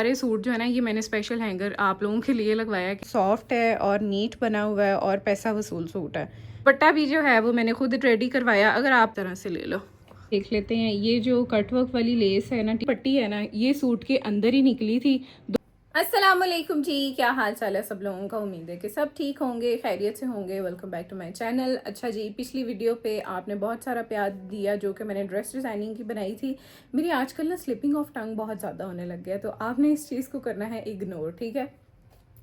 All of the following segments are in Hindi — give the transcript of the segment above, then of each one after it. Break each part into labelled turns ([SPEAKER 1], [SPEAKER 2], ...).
[SPEAKER 1] सारे सूट जो है ना ये मैंने स्पेशल हैंगर आप लोगों के लिए लगवाया है। सॉफ्ट है और नीट बना हुआ है और पैसा वसूल सूट है। दुपट्टा भी जो है वो मैंने खुद रेडी करवाया, अगर आप तरह से ले लो। देख लेते हैं, ये जो कटवर्क वाली लेस है ना, पट्टी है ना, ये सूट के अंदर ही निकली थी। अस्सलाम वालेकुम जी, क्या हाल चाल है सब लोगों का। उम्मीद है कि सब ठीक होंगे, खैरियत से होंगे। Welcome back to my channel. अच्छा जी, पिछली वीडियो पे आपने बहुत सारा प्यार दिया जो कि मैंने ड्रेस डिज़ाइनिंग की बनाई थी। मेरी आजकल ना स्लिपिंग ऑफ टंग बहुत ज़्यादा होने लग गया, तो आपने इस चीज़ को करना है इग्नोर, ठीक है।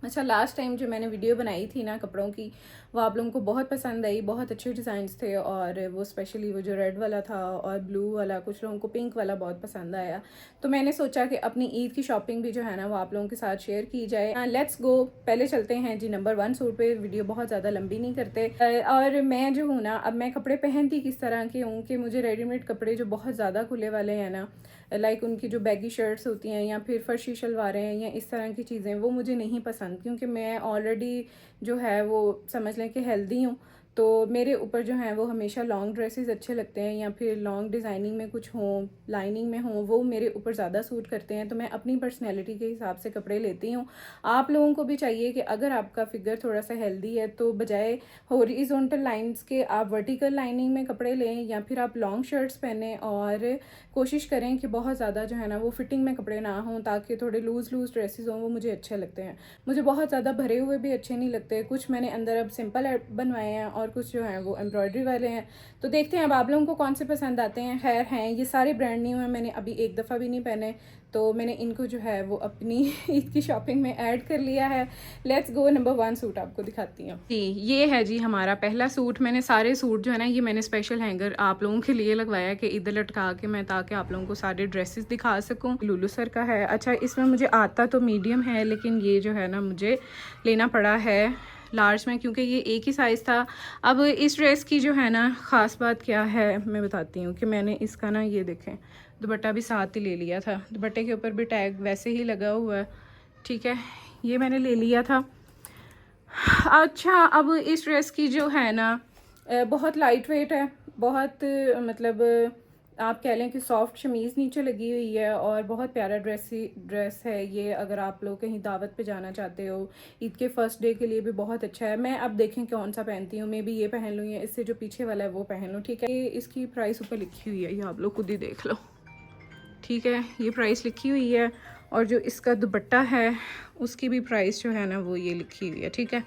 [SPEAKER 1] अच्छा, लास्ट टाइम जो मैंने वीडियो बनाई थी ना कपड़ों की, वो आप लोगों को बहुत पसंद आई। बहुत अच्छे डिज़ाइंस थे और वो स्पेशली वो जो रेड वाला था और ब्लू वाला, कुछ लोगों को पिंक वाला बहुत पसंद आया। तो मैंने सोचा कि अपनी ईद की शॉपिंग भी जो है ना वो आप लोगों के साथ शेयर की जाए। लेट्स गो, पहले चलते हैं जी नंबर 1 सूट पे। वीडियो बहुत ज़्यादा लंबी नहीं करते। और मैं जो हूँ ना, अब मैं कपड़े पहनती किस तरह के हूँ कि मुझे रेडीमेड कपड़े जो बहुत ज़्यादा खुले वाले हैं ना, लाइक उनकी जो बैगी शर्ट्स होती हैं या फिर फर्शी शलवारें हैं या इस तरह की चीज़ें, वो मुझे नहीं पसंद। क्योंकि मैं ऑलरेडी जो है वो समझ लें कि हेल्दी हूँ, तो मेरे ऊपर जो है वो हमेशा लॉन्ग ड्रेसेस अच्छे लगते हैं या फिर लॉन्ग डिज़ाइनिंग में कुछ हों, लाइनिंग में हों, वो मेरे ऊपर ज़्यादा सूट करते हैं। तो मैं अपनी पर्सनैलिटी के हिसाब से कपड़े लेती हूँ। आप लोगों को भी चाहिए कि अगर आपका फिगर थोड़ा सा हेल्दी है तो बजाय हॉरिजॉन्टल लाइंस के आप वर्टिकल लाइनिंग में कपड़े लें या फिर आप लॉन्ग शर्ट्स पहने और कोशिश करें कि बहुत ज़्यादा जो है ना वो फिटिंग में कपड़े ना हों, ताकि थोड़े लूज़ ड्रेसेस हों, वो मुझे अच्छे लगते हैं। मुझे बहुत ज़्यादा भरे हुए भी अच्छे नहीं लगते। कुछ मैंने अंदर अब सिंपल बनवाए हैं और कुछ जो हैं वो एम्ब्रॉयडरी वाले हैं। तो देखते हैं अब आप लोगों को कौन से पसंद आते हैं। खैर हैं ये सारे ब्रांड न्यू हैं, मैंने अभी एक दफ़ा भी नहीं पहने, तो मैंने इनको जो है वो अपनी ईद की शॉपिंग में ऐड कर लिया है। लेट्स गो, नंबर 1 सूट आपको दिखाती हूँ जी। ये है जी हमारा पहला सूट। मैंने सारे सूट जो है ना ये मैंने स्पेशल हैंगर आप लोगों के लिए लगवाया कि इधर लटका के मैं, ताकि आप लोगों को सारे ड्रेसेस दिखा सकूं। लुलू सर का है। अच्छा, इसमें मुझे आता तो मीडियम है, लेकिन ये जो है ना मुझे लेना पड़ा है लार्ज में, क्योंकि ये एक ही साइज़ था। अब इस ड्रेस की जो है ना ख़ास बात क्या है मैं बताती हूँ कि मैंने इसका ना, ये देखें, दुपट्टा भी साथ ही ले लिया था। दुपट्टे के ऊपर भी टैग वैसे ही लगा हुआ है, ठीक है, ये मैंने ले लिया था। अच्छा, अब इस ड्रेस की जो है ना बहुत लाइट वेट है, बहुत मतलब आप कह लें कि सॉफ्ट शमीज़ नीचे लगी हुई है और बहुत प्यारा ड्रेस है ये। अगर आप लोग कहीं दावत पे जाना चाहते हो, ईद के फर्स्ट डे के लिए भी बहुत अच्छा है। मैं अब देखें कौन सा पहनती हूँ, मे बी ये पहन लूँ या इससे जो पीछे वाला है वो पहन लूँ, ठीक है। ये इसकी प्राइस ऊपर लिखी हुई है, ये आप लोग खुद ही देख लो, ठीक है, ये प्राइस लिखी हुई है। और जो इसका दुपट्टा है उसकी भी प्राइस जो है ना वो ये लिखी हुई है, ठीक है।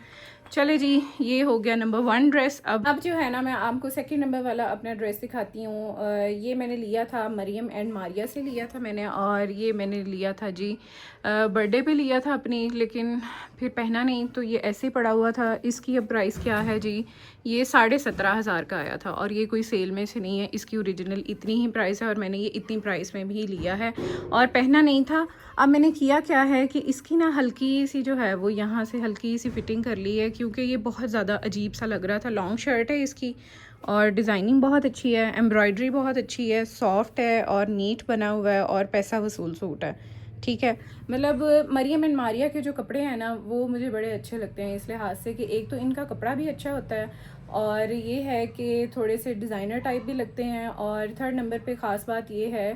[SPEAKER 1] चले जी, ये हो गया नंबर 1 ड्रेस। अब जो है ना मैं आपको सेकंड नंबर वाला अपना ड्रेस दिखाती हूँ। ये मैंने लिया था मरियम एंड मारिया से लिया था मैंने, और ये मैंने लिया था जी बर्थडे पे लिया था अपनी, लेकिन फिर पहना नहीं, तो ये ऐसे ही पड़ा हुआ था। इसकी अब प्राइस क्या है जी, ये 17,500 का आया था और ये कोई सेल में से नहीं है। इसकी ओरिजिनल इतनी ही प्राइस है और मैंने ये इतनी प्राइस में भी लिया है और पहना नहीं था। अब मैंने किया क्या है कि इसकी ना हल्की सी जो है वो यहाँ से हल्की सी फिटिंग कर ली है, क्योंकि ये बहुत ज़्यादा अजीब सा लग रहा था। लॉन्ग शर्ट है इसकी और डिज़ाइनिंग बहुत अच्छी है, एम्ब्रॉयडरी बहुत अच्छी है, सॉफ्ट है और नीट बना हुआ है और पैसा वसूल सूट है, ठीक है। मतलब मरियम एंड मारिया के जो कपड़े हैं ना वो मुझे बड़े अच्छे लगते हैं इस लिहाज से कि एक तो इनका कपड़ा भी अच्छा होता है और ये है कि थोड़े से डिज़ाइनर टाइप भी लगते हैं। और थर्ड नंबर पे ख़ास बात ये है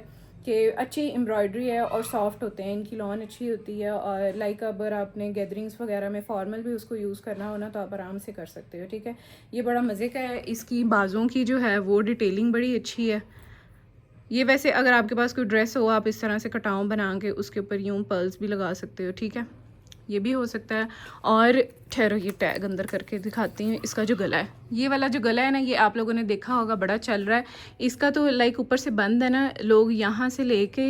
[SPEAKER 1] कि अच्छी एम्ब्रॉयडरी है और सॉफ्ट होते हैं, इनकी लॉन अच्छी होती है। और लाइक अगर आपने गैदरिंग्स वगैरह में फॉर्मल भी उसको यूज़ करना हो ना तो आप आराम से कर सकते हो, ठीक है। ये बड़ा मज़े का है। इसकी बाजुओं की जो है वो डिटेलिंग बड़ी अच्छी है। ये वैसे अगर आपके पास कोई ड्रेस हो, आप इस तरह से कटाव बना के उसके ऊपर यूँ पर्ल्स भी लगा सकते हो, ठीक है, ये भी हो सकता है। और ठहरो, ये टैग अंदर करके दिखाती हूँ। इसका जो गला है, ये वाला जो गला है ना, ये आप लोगों ने देखा होगा, बड़ा चल रहा है। इसका तो लाइक ऊपर से बंद है ना, लोग यहाँ से लेके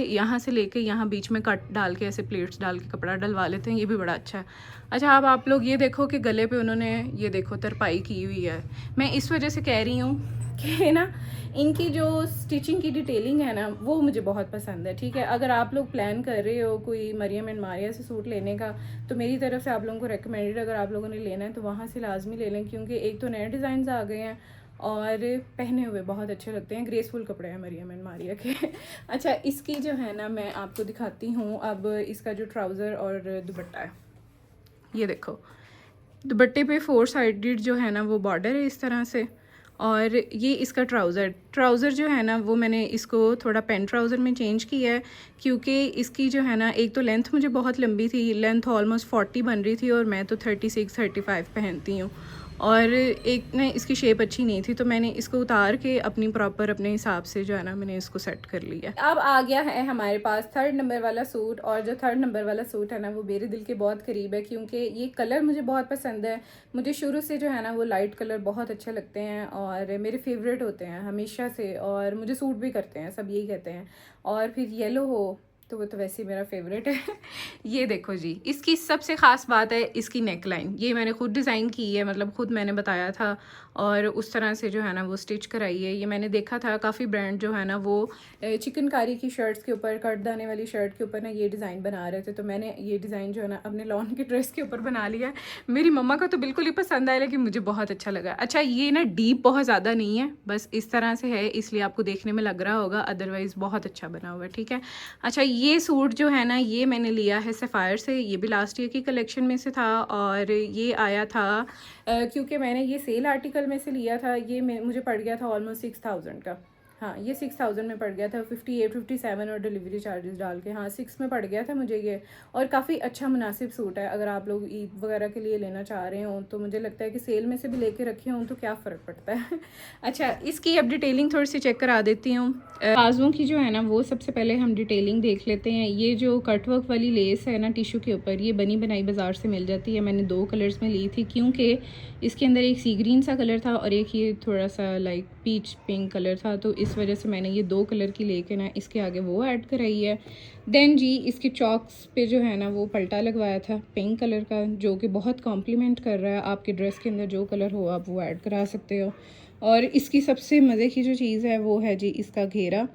[SPEAKER 1] यहाँ बीच में कट डाल के ऐसे प्लेट्स डाल के कपड़ा डलवा लेते हैं, ये भी बड़ा अच्छा है। अच्छा, अब आप लोग ये देखो कि गले पे उन्होंने ये देखो तरपाई की हुई है। मैं इस वजह से कह रही हूँ कि ना इनकी जो स्टिचिंग की डिटेलिंग है ना वो मुझे बहुत पसंद है, ठीक है। अगर आप लोग प्लान कर रहे हो कोई मरियम एंड मारिया से सूट लेने का, तो मेरी तरफ से आप लोगों को रेकमेंडेड, अगर आप लोगों ने लेना है तो वहाँ से लाजमी ले लें, क्योंकि एक तो नए डिज़ाइन आ गए हैं और पहने हुए बहुत अच्छे लगते हैं। ग्रेसफुल कपड़े हैं मरियम एंड मारिया के। अच्छा, इसकी जो है ना मैं आपको दिखाती हूँ अब इसका जो ट्राउज़र और दुपट्टा है, ये देखो। दुपट्टे पे 4 साइडेड जो है ना वो बॉर्डर है इस तरह से, और ये इसका ट्राउज़र जो है ना वो मैंने इसको थोड़ा पेंट ट्राउज़र में चेंज किया है, क्योंकि इसकी जो है ना एक तो लेंथ मुझे बहुत लंबी थी, लेंथ ऑलमोस्ट 40 बन रही थी और मैं तो 36-35 पहनती हूँ, और एक ना इसकी शेप अच्छी नहीं थी, तो मैंने इसको उतार के अपनी प्रॉपर अपने हिसाब से जो है ना मैंने इसको सेट कर लिया। अब आ गया है हमारे पास 3rd नंबर वाला सूट, और जो 3rd नंबर वाला सूट है ना वो मेरे दिल के बहुत करीब है, क्योंकि ये कलर मुझे बहुत पसंद है। मुझे शुरू से जो है ना वो लाइट कलर बहुत अच्छे लगते हैं और मेरे फेवरेट होते हैं हमेशा से, और मुझे सूट भी करते हैं, सब यही कहते हैं। और फिर येलो हो तो वो तो वैसे ही मेरा फेवरेट है। ये देखो जी, इसकी सबसे ख़ास बात है इसकी नेक लाइन, ये मैंने खुद डिज़ाइन की है, मतलब खुद मैंने बताया था और उस तरह से जो है ना वो स्टिच कराई है। ये मैंने देखा था काफ़ी ब्रांड जो है ना वो चिकनकारी की शर्ट्स के ऊपर, कटदाने वाली शर्ट के ऊपर ना ये डिज़ाइन बना रहे थे, तो मैंने ये डिज़ाइन जो है ना अपने लॉन की ड्रेस के ऊपर बना लिया है। मेरी मम्मा को तो बिल्कुल ही पसंद आया, लेकिन मुझे बहुत अच्छा लगा। अच्छा, ये ना डीप बहुत ज़्यादा नहीं है, बस इस तरह से है, इसलिए आपको देखने में लग रहा होगा, अदरवाइज़ बहुत अच्छा बना हुआ है, ठीक है। अच्छा, ये सूट जो है ना ये मैंने लिया है सफ़ायर से, ये भी लास्ट ईयर की कलेक्शन में से था, और ये आया था क्योंकि मैंने ये सेल आर्टिकल में से लिया था। ये मुझे पड़ गया था ऑलमोस्ट 6000 का। हाँ, ये 6000 में पड़ गया था, 58-57 और डिलीवरी चार्जेस डाल के, हाँ 6 में पड़ गया था मुझे ये। और काफ़ी अच्छा मुनासिब सूट है, अगर आप लोग ईद वगैरह के लिए लेना चाह रहे हो तो मुझे लगता है कि सेल में से भी लेके रखे हों तो क्या फ़र्क पड़ता है। अच्छा, इसकी अब डिटेलिंग थोड़ी सी चेक करा देती हूँ। बाजुओं की जो है ना वो सबसे पहले हम डिटेलिंग देख लेते हैं। ये जो कटवर्क वाली लेस है ना टिशू के ऊपर, ये बनी बनाई बाज़ार से मिल जाती है। मैंने 2 कलर्स में ली थी, क्योंकि इसके अंदर एक सी ग्रीन सा कलर था और एक ये थोड़ा सा लाइक पीच पिंक कलर था, तो इस वजह से मैंने ये 2 कलर की लेके ना इसके आगे वो ऐड कराई है। देन जी इसके चॉक्स पे जो है ना वो पल्टा लगवाया था पिंक कलर का, जो कि बहुत कॉम्प्लीमेंट कर रहा है। आपके ड्रेस के अंदर जो कलर हो आप वो ऐड करा सकते हो। और इसकी सबसे मज़े की जो चीज़ है वो है जी इसका घेरा।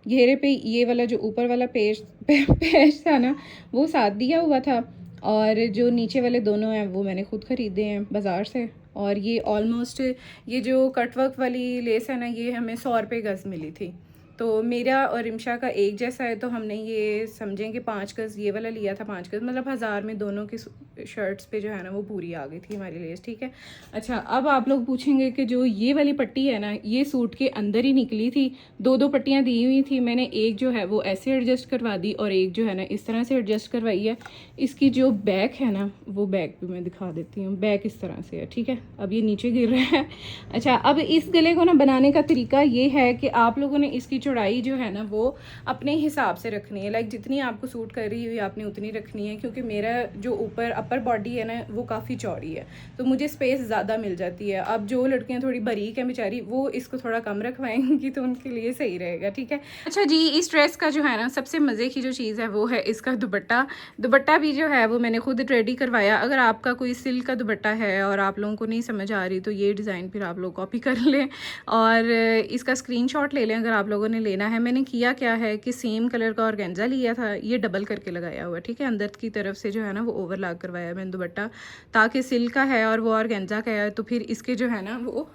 [SPEAKER 1] घेरे पे ये वाला जो ऊपर वाला पेज था ना वो साथ दिया हुआ था, और जो नीचे वाले दोनों हैं वो मैंने खुद ख़रीदे हैं बाज़ार से। और ये ऑलमोस्ट ये जो कटवर्क वाली लेस है ना ये हमें 100 रुपये गज़ मिली थी, तो मेरा और रिमशा का एक जैसा है, तो हमने ये समझें कि 5 गज़ ये वाला लिया था, 5 गज़ मतलब 1000 में दोनों की शर्ट्स पे जो है ना वो पूरी आ गई थी हमारी लेस, ठीक है। अच्छा, अब आप लोग पूछेंगे कि जो ये वाली पट्टी है ना ये सूट के अंदर ही निकली थी, 2 पट्टियाँ दी हुई थी, मैंने एक जो है वो ऐसे एडजस्ट करवा दी और एक जो है ना इस तरह से एडजस्ट करवाई है। इसकी जो बैक है ना वो बैक भी मैं दिखा देती हूँ, बैक इस तरह से है, ठीक है। अब ये नीचे गिर रहा है। अच्छा, अब इस गले को ना बनाने का तरीका ये है कि आप लोगों ने इसकी चौड़ाई जो है ना वो अपने हिसाब से रखनी है, लाइक जितनी आपको सूट कर रही हुई आपने उतनी रखनी है, क्योंकि मेरा जो ऊपर अपर बॉडी है ना वो काफ़ी चौड़ी है, तो मुझे स्पेस ज़्यादा मिल जाती है। अब जो लड़कियां थोड़ी बारीक हैं बेचारी, वो इसको थोड़ा कम रखवाएंगी तो उनके लिए सही रहेगा, ठीक है। अच्छा जी, इस ड्रेस का जो है ना सबसे मज़े की जो चीज़ है वो है इसका दुपट्टा भी जो है वो मैंने खुद रेडी करवाया। अगर आपका कोई सिल्क का दुपट्टा है और आप लोगों को नहीं समझ आ रही तो ये डिज़ाइन फिर आप लोग कॉपी कर लें और इसका स्क्रीनशॉट ले लें अगर आप लोगों ने लेना है। मैंने किया क्या है कि सेम कलर का ऑर्गेन्जा लिया था, ये डबल करके लगाया हुआ, ठीक है। अंदर की तरफ से जो है ना वो ओवरलैप करवाया मैंने दुपट्टा, ताकि सिल्क का है और वो ऑर्गेन्जा का है तो फिर इसके जो है ना वो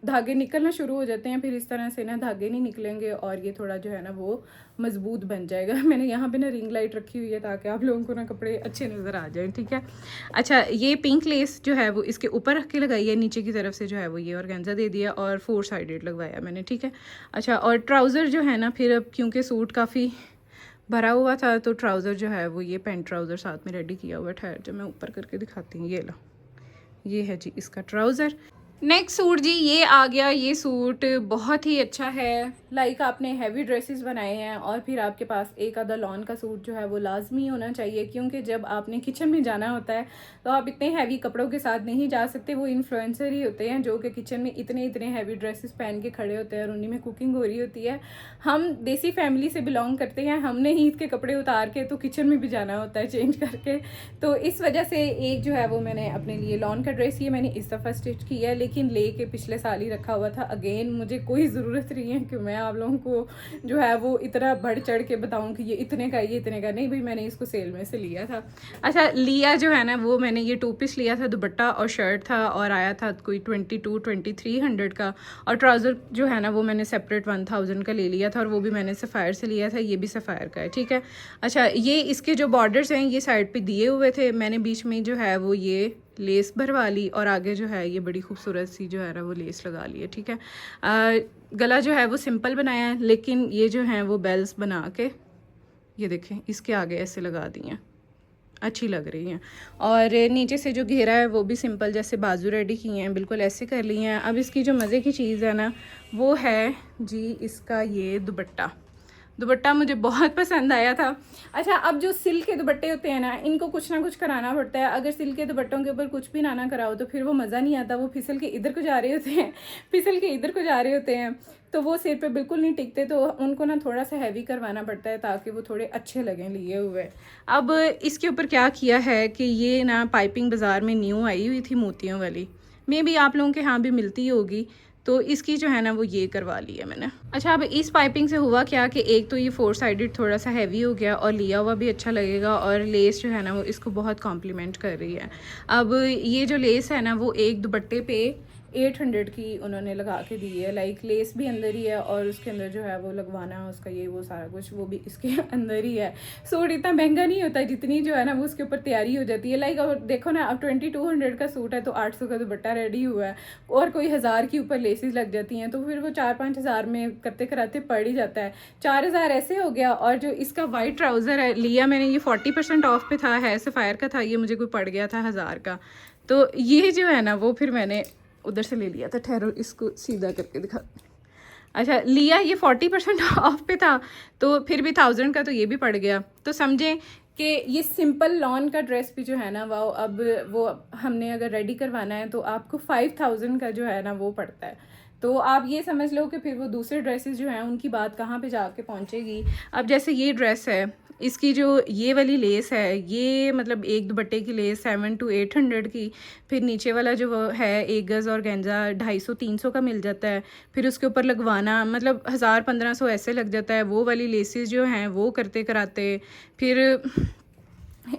[SPEAKER 1] धागे निकलना शुरू हो जाते हैं, फिर इस तरह से ना धागे नहीं निकलेंगे और ये थोड़ा जो है ना वो मजबूत बन जाएगा। मैंने यहाँ पे ना रिंग लाइट रखी हुई है ताकि आप लोगों को ना कपड़े अच्छे नज़र आ जाएं, ठीक है। अच्छा, ये पिंक लेस जो है वो इसके ऊपर रख के लगाई है, नीचे की तरफ से जो है वो ये ऑर्गेन्जा दे दिया और 4 साइडेड लगवाया मैंने, ठीक है। अच्छा, और ट्राउज़र जो है ना फिर अब क्योंकि सूट काफ़ी भरा हुआ था तो ट्राउज़र जो है वो ये पैंट ट्राउज़र साथ में रेडी किया हुआ है। ठहर जो मैं ऊपर करके दिखाती हूँ, ये लो, ये है जी इसका ट्राउज़र। नेक्स्ट सूट जी ये आ गया। ये सूट बहुत ही अच्छा है, लाइक आपने हैवी ड्रेसेस बनाए हैं और फिर आपके पास एक आधा लॉन का सूट जो है वो लाजमी होना चाहिए, क्योंकि जब आपने किचन में जाना होता है तो आप इतने हैवी कपड़ों के साथ नहीं जा सकते। वो इन्फ्लुएंसर ही होते हैं जो कि किचन में इतने हैवी ड्रेसेस पहन के खड़े होते हैं और उन्हीं में कुकिंग हो रही होती है। हम देसी फैमिली से बिलोंग करते हैं, हमने ईद के कपड़े उतार के तो किचन में भी जाना होता है चेंज करके, तो इस वजह से एक जो है वो मैंने अपने लिए लॉन का ड्रेस ये मैंने इस दफ़ा स्टिच किया है, लेकिन ले के पिछले साल ही रखा हुआ था। अगेन मुझे कोई ज़रूरत नहीं है कि मैं आप लोगों को जो है वो इतना बढ़ चढ़ के बताऊं कि ये इतने का ये इतने का, नहीं भाई मैंने इसको सेल में से लिया था। अच्छा, लिया जो है ना वो मैंने ये 2 पीस लिया था, दुपट्टा और शर्ट था और आया था कोई 22-2300 का, और ट्राउज़र जो है ना वो मैंने सेपरेट 1000 का ले लिया था और वो भी मैंने सफ़ायर से लिया था, ये भी सफ़ायर का है, ठीक है। अच्छा, ये इसके जो बॉर्डर्स हैं ये साइड पे दिए हुए थे, मैंने बीच में जो है वो ये लेस भरवा ली और आगे जो है ये बड़ी खूबसूरत सी जो है ना वो लेस लगा ली है, ठीक है। गला जो है वो सिंपल बनाया है, लेकिन ये जो है वो बेल्स बना के ये देखें इसके आगे ऐसे लगा दी हैं, अच्छी लग रही हैं। और नीचे से जो घेरा है वो भी सिंपल जैसे बाजू रेडी किए हैं, बिल्कुल ऐसे कर ली हैं। अब इसकी जो मज़े की चीज़ है ना वो है जी इसका ये दुपट्टा। दुपट्टा मुझे बहुत पसंद आया था। अच्छा, अब जो सिल्क के दुपट्टे होते हैं ना, इनको कुछ ना कुछ कराना पड़ता है। अगर सिल्क के दुपट्टों के ऊपर कुछ भी ना कराओ तो फिर वो मज़ा नहीं आता। वो फिसल के इधर को जा रहे होते हैं, फिसल के इधर को जा रहे होते हैं, तो वो सिर पे बिल्कुल नहीं टिकते। तो उनको ना थोड़ा सा हैवी करवाना पड़ता है ताकि वो थोड़े अच्छे लगें लिए हुए। अब इसके ऊपर क्या किया है कि ये ना पाइपिंग बाज़ार में न्यू आई हुई थी मोतियों वाली, मे बी आप लोगों के यहाँ भी मिलती होगी, तो इसकी जो है ना वो ये करवा ली है मैंने। अच्छा, अब इस पाइपिंग से हुआ क्या कि एक तो ये 4 साइडेड थोड़ा सा हैवी हो गया और लिया हुआ भी अच्छा लगेगा, और लेस जो है ना वो इसको बहुत कॉम्प्लीमेंट कर रही है। अब ये जो लेस है ना वो एक दुपट्टे पे 800 की उन्होंने लगा के दी है। लाइक लेस भी अंदर ही है और उसके अंदर जो है वो लगवाना है उसका ये वो सारा कुछ वो भी इसके अंदर ही है। सूट इतना महंगा नहीं होता जितनी जो है ना वो उसके ऊपर तैयारी हो जाती है। लाइक अब देखो ना, अब 2200 का सूट है तो 800 का दुपट्टा रेडी हुआ है और कोई 1000 के ऊपर लेसेस लग जाती हैं, तो फिर वो 4-5 हज़ार में करते कराते पड़ ही जाता है। 4000 ऐसे हो गया। और जो इसका वाइट ट्राउज़र है लिया मैंने, ये 40% ऑफ पे था, है सफ़ायर का था, ये मुझे कोई पड़ गया था 1000 का। तो ये जो है ना वो फिर मैंने उधर से ले लिया था। ठहरो इसको सीधा करके दिखा। अच्छा, लिया ये 40% ऑफ पे था, तो फिर भी 1000 का तो ये भी पड़ गया। तो समझें कि ये सिंपल लॉन का ड्रेस भी जो है ना वो हमने अगर रेडी करवाना है तो आपको 5000 का जो है ना वो पड़ता है। तो आप ये समझ लो कि फिर वो दूसरे ड्रेसेस जो हैं उनकी बात कहाँ पे जाके पहुँचेगी। अब जैसे ये ड्रेस है, इसकी जो ये वाली लेस है, ये मतलब एक दुपट्टे की लेस 700 to 800 की, फिर नीचे वाला जो वो है 1 गज़ और गेंजा 250-300 का मिल जाता है। फिर उसके ऊपर लगवाना मतलब 1000-1500 ऐसे लग जाता है। वो वाली लेसेस जो हैं वो करते कराते फिर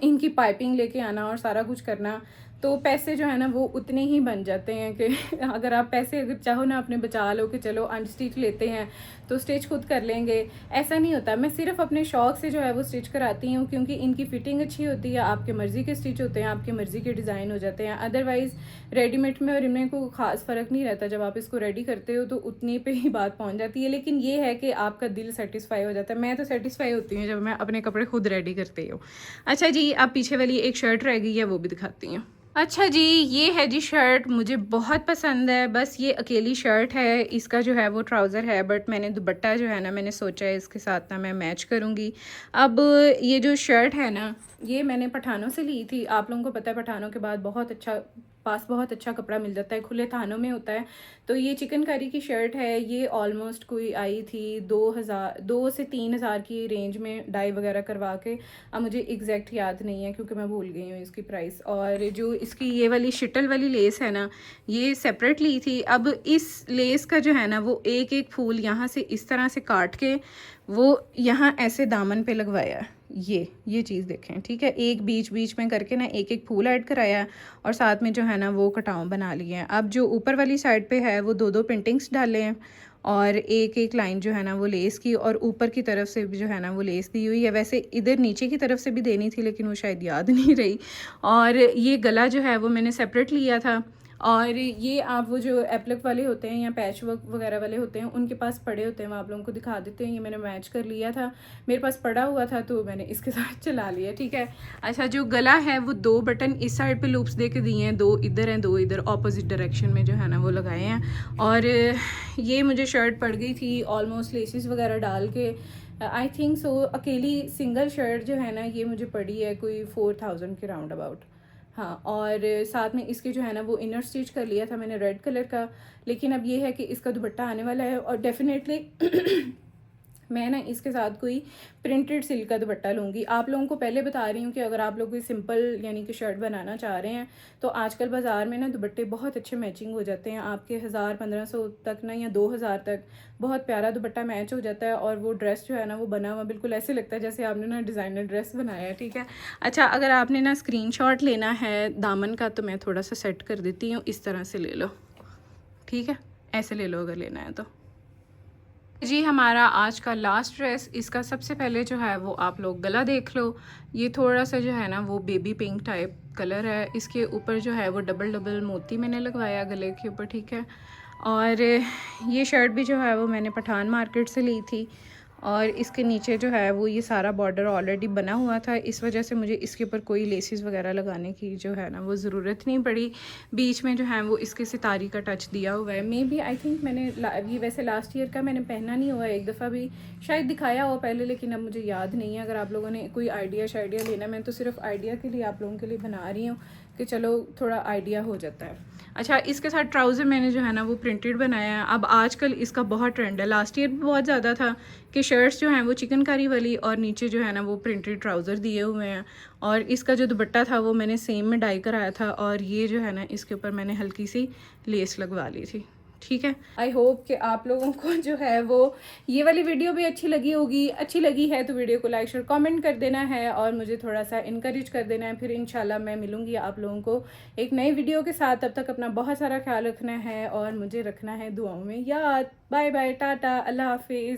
[SPEAKER 1] इनकी पाइपिंग लेके आना और सारा कुछ करना, तो पैसे जो है ना वो उतने ही बन जाते हैं कि अगर आप पैसे अगर चाहो ना अपने बचा लो कि चलो अनस्टिच लेते हैं तो स्टिच खुद कर लेंगे, ऐसा नहीं होता। मैं सिर्फ अपने शौक़ से जो है वो स्टिच कराती हूँ क्योंकि इनकी फ़िटिंग अच्छी होती है। आपके मर्ज़ी के स्टिच होते हैं, आपके मर्ज़ी के डिज़ाइन हो जाते हैं। अदरवाइज़ रेडीमेड में और इनमें कोई ख़ास फ़र्क नहीं रहता। जब आप इसको रेडी करते हो तो उतने पे ही बात पहुँच जाती है। लेकिन ये है कि आपका दिल सेटिस्फाई हो जाता है। मैं तो सेटिस्फाई होती हूँ जब मैं अपने कपड़े खुद रेडी करती हूँ। अच्छा जी, अब पीछे वाली एक शर्ट रह गई है, वो भी दिखाती हूँ। अच्छा जी, ये है जी शर्ट, मुझे बहुत पसंद है। बस ये अकेली शर्ट है, इसका जो है वो ट्राउज़र है, बट मैंने दुपट्टा जो है ना मैंने सोचा है इसके साथ ना मैं मैच करूँगी। अब ये जो शर्ट है ना ये मैंने पठानों से ली थी। आप लोगों को पता है पठानों के बाद बहुत अच्छा कपड़ा मिल जाता है, खुले थानों में होता है। तो ये चिकनकारी की शर्ट है, ये ऑलमोस्ट कोई आई थी 2 से 3000 की रेंज में डाई वगैरह करवा के। अब मुझे एग्जैक्ट याद नहीं है क्योंकि मैं भूल गई हूँ इसकी प्राइस। और जो इसकी ये वाली शिटल वाली लेस है ना ये सेपरेट ली थी। अब इस लेस का जो है ना वो एक एक फूल यहाँ से इस तरह से काट के वो यहाँ ऐसे दामन पे लगवाया है। ये चीज़ देखें, ठीक है। एक बीच बीच में करके ना एक एक फूल ऐड कराया और साथ में जो है ना वो कटाव बना लिए हैं। अब जो ऊपर वाली साइड पे है वो 2-2 पेंटिंग्स डाले हैं और एक एक लाइन जो है ना वो लेस की, और ऊपर की तरफ से भी जो है ना वो लेस दी हुई है। वैसे इधर नीचे की तरफ से भी देनी थी लेकिन वो शायद याद नहीं रही। और ये गला जो है वो मैंने सेपरेट लिया था। और ये आप वो जो एप्लिक वाले होते हैं या पैच वर्क वगैरह वाले होते हैं उनके पास पड़े होते हैं, वो आप लोगों को दिखा देते हैं। ये मैंने मैच कर लिया था, मेरे पास पड़ा हुआ था तो मैंने इसके साथ चला लिया, ठीक है। अच्छा, जो गला है वो 2 बटन इस साइड पे लूप्स दे के दिए हैं, 2 इधर हैं 2 इधर, ऑपोजिट डायरेक्शन में जो है ना वो लगाए हैं। और ये मुझे शर्ट पड़ गई थी ऑलमोस्ट लेसिस वगैरह डाल के, आई थिंक सो। अकेली सिंगल शर्ट जो है ना ये मुझे पड़ी है कोई 4000 के राउंड अबाउट। हाँ, और साथ में इसके जो है ना वो इनर स्टिच कर लिया था मैंने रेड कलर का। लेकिन अब ये है कि इसका दुपट्टा आने वाला है और डेफिनेटली मैं ना इसके साथ कोई प्रिंटेड सिल्क का दुपट्टा लूँगी। आप लोगों को पहले बता रही हूँ कि अगर आप लोग कोई सिंपल यानी कि शर्ट बनाना चाह रहे हैं तो आजकल बाज़ार में ना दुपट्टे बहुत अच्छे मैचिंग हो जाते हैं। आपके 1000-1500 तक ना या 2000 तक बहुत प्यारा दुपट्टा मैच हो जाता है और वो ड्रेस जो है ना वो बना हुआ बिल्कुल ऐसे लगता है जैसे आपने ना डिज़ाइनर ड्रेस बनाया है, ठीक है। अच्छा, अगर आपने ना स्क्रीनशॉट लेना है दामन का तो मैं थोड़ा सा सेट कर देती हूँ, इस तरह से ले लो, ठीक है। ऐसे ले लो अगर लेना है तो। जी हमारा आज का लास्ट ड्रेस, इसका सबसे पहले जो है वो आप लोग गला देख लो। ये थोड़ा सा जो है ना वो बेबी पिंक टाइप कलर है। इसके ऊपर जो है वो डबल डबल मोती मैंने लगवाया गले के ऊपर, ठीक है। और ये शर्ट भी जो है वो मैंने पठान मार्केट से ली थी, और इसके नीचे जो है वो ये सारा बॉर्डर ऑलरेडी बना हुआ था, इस वजह से मुझे इसके ऊपर कोई लेसेस वगैरह लगाने की जो है ना वो ज़रूरत नहीं पड़ी। बीच में जो है वो इसके सितारी का टच दिया हुआ है। मे बी आई थिंक मैंने ये वैसे लास्ट ईयर का मैंने पहना नहीं हुआ है, एक दफ़ा भी शायद दिखाया हो पहले, लेकिन अब मुझे याद नहीं है। अगर आप लोगों ने कोई आइडिया शाइडिया लेना, मैं तो सिर्फ आइडिया के लिए आप लोगों के लिए बना रही हूँ कि चलो थोड़ा आइडिया हो जाता है। अच्छा, इसके साथ ट्राउज़र मैंने जो है ना वो प्रिंटेड बनाया है। अब आजकल इसका बहुत ट्रेंड है, लास्ट ईयर भी बहुत ज़्यादा था कि शर्ट्स जो हैं वो चिकनकारी वाली और नीचे जो है ना वो प्रिंटेड ट्राउज़र दिए हुए हैं। और इसका जो दुपट्टा था वो मैंने सेम में डाई कराया था, और ये जो है ना इसके ऊपर मैंने हल्की सी लेस लगवा ली थी, ठीक है। आई होप कि आप लोगों को जो है वो ये वाली वीडियो भी अच्छी लगी होगी। अच्छी लगी है तो वीडियो को लाइक शेयर कमेंट कर देना है, और मुझे थोड़ा सा इनकरेज कर देना है। फिर इंशाल्लाह मैं मिलूंगी आप लोगों को एक नई वीडियो के साथ। तब तक अपना बहुत सारा ख्याल रखना है और मुझे रखना है दुआओं में याद। बाय बाय, टाटा, अल्लाह हाफिज़।